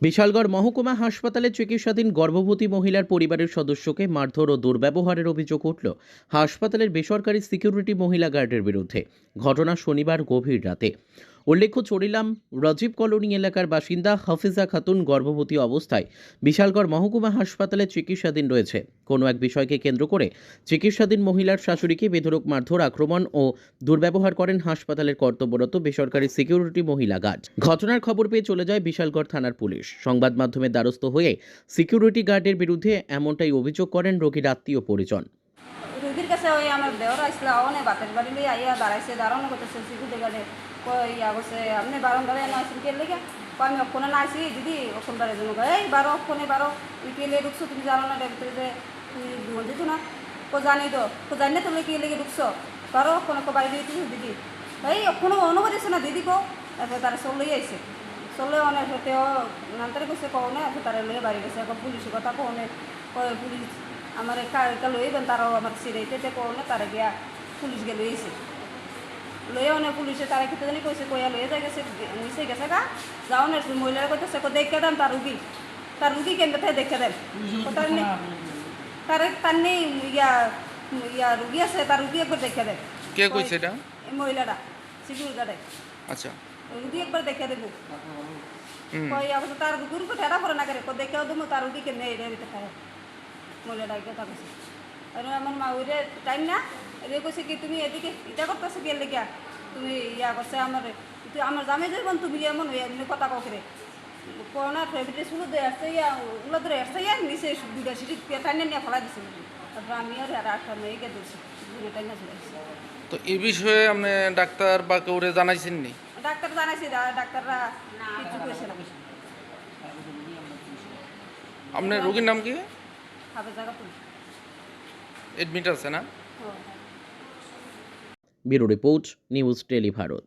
বিশালগড় মহকুমা হাসপাতালে চিকিৎসাধীন গর্ভবতী মহিলার পরিবারের সদস্যকে মারধর ও দুর্ব্যবহারের অভিযোগ উঠল হাসপাতালের বেসরকারি সিকিউরিটি মহিলা গার্ডের বিরুদ্ধে। ঘটনা শনিবার গভীর রাতে। উল্লেখ্য, চড়িলাম রাজীব কলোনি এলাকার বাসিন্দা হাফিজা খাতুন গর্ভবতী অবস্থায় বিশালগড় মহকুমা হাসপাতালে চিকিৎসাধীন রয়েছে। কোনো এক বিষয়কে কেন্দ্র করে চিকিৎসাধীন মহিলার শাশুড়িকে বেধড়ক মারধর, আক্রমণ ও দুর্ব্যবহার করেন হাসপাতালের কর্তব্যরত বেসরকারি সিকিউরিটি মহিলা গার্ড। ঘটনার খবর পেয়ে চলে যায় বিশালগড় থানার পুলিশ। সংবাদ মাধ্যমের দ্বারস্থ হয়ে সিকিউরিটি গার্ডের বিরুদ্ধে এমনটাই অভিযোগ করেন রোগীর আত্মীয় পরিজন। রোগীর কাছে ওই আমার দেওয়ার আসলে অনেক বাতের বাড়ি লই আইয়া দাঁড়াইছে, দাঁড়ানো করতেছে সিকিউরিটি গার্ডে ইয়া করছে, আপনি বারণ ধরে না আসেন কে লেগে আমি অক্ষণে না আসি দিদি অক্ষণ বারে জন্য এই বারো অক্ষণে বারো কে লেগে ঢুকছো, তুমি জানো না ভিতরে যে তুমি ধুমন দিত না জানি তো জানি না তুমি কে লেগে ঢুকছো বারো অক্ষণে বাড়ি দিয়ে দিদি এই অক্ষণে অনুবাদিছে না দিদি কো। তারপরে তারা চলেই আইসে, চলে অনেক তেও নান্তারে কইছে কনে তারা লয়ে বাড়ি গেছে। এখন পুলিশের কথা কনে পুলিশ আমার কালকে লইবেন, তারাও আমার সিরাইতে কনে তারা গিয়া পুলিশ গিয়ে লইছে লয়ে অনেক পুলিশে তারা কিন্তু জানি কইছে কইয়া লয়ে যাই গেছে নিচে গেছে গা যাও না মহিলারা কইতেছে দেখে দেন তার রুগী কেন্দ্র দেখে দেন তার নেই ইয়া ইয়া রুগী আছে, তার রুগী একবার দেখে দেন। কে কইছে এটা? এই মহিলাটা সিকিউরিটি গার্ডে। আচ্ছা, রুগী একবার দেখে দেবো কই অবশ্য তার রুগীর উপর ঠেড়া পড়ে না করে দেখেও দেবো তার রুগী কেমনে এটা খায় মহিলাটা কথা কইছে। আর আমার মা ওইটা টাইম না এ কইছে কি তুমি এদিকে এটা করতেছো কে লেগিয়া তুমি ইয়া করছে আমার জামে যাইবেন তুমি এমন এমনি কথা কখরে করোনা ফেব্রিটে শুরু দিয়ে আসছে ইয়া ওগুলো ধরে আসছে ইয়া নিচে দুটা সিটি টাইনে নিয়ে ফেলা দিচ্ছে। তারপর আমি আর আটটা মেয়ে গিয়ে দিচ্ছি দুটো টাইনে চলে আসছি। তো এই বিষয়ে আপনি ডাক্তার বা কেউরে জানাইছেন নি? ডাক্তার জানাইছি, ডাক্তাররা কিছু কইছে না। আপনার রোগীর নাম কি? খাবে জায়গা তো এডমিট আছে না? Bureau report, news tele Bharat.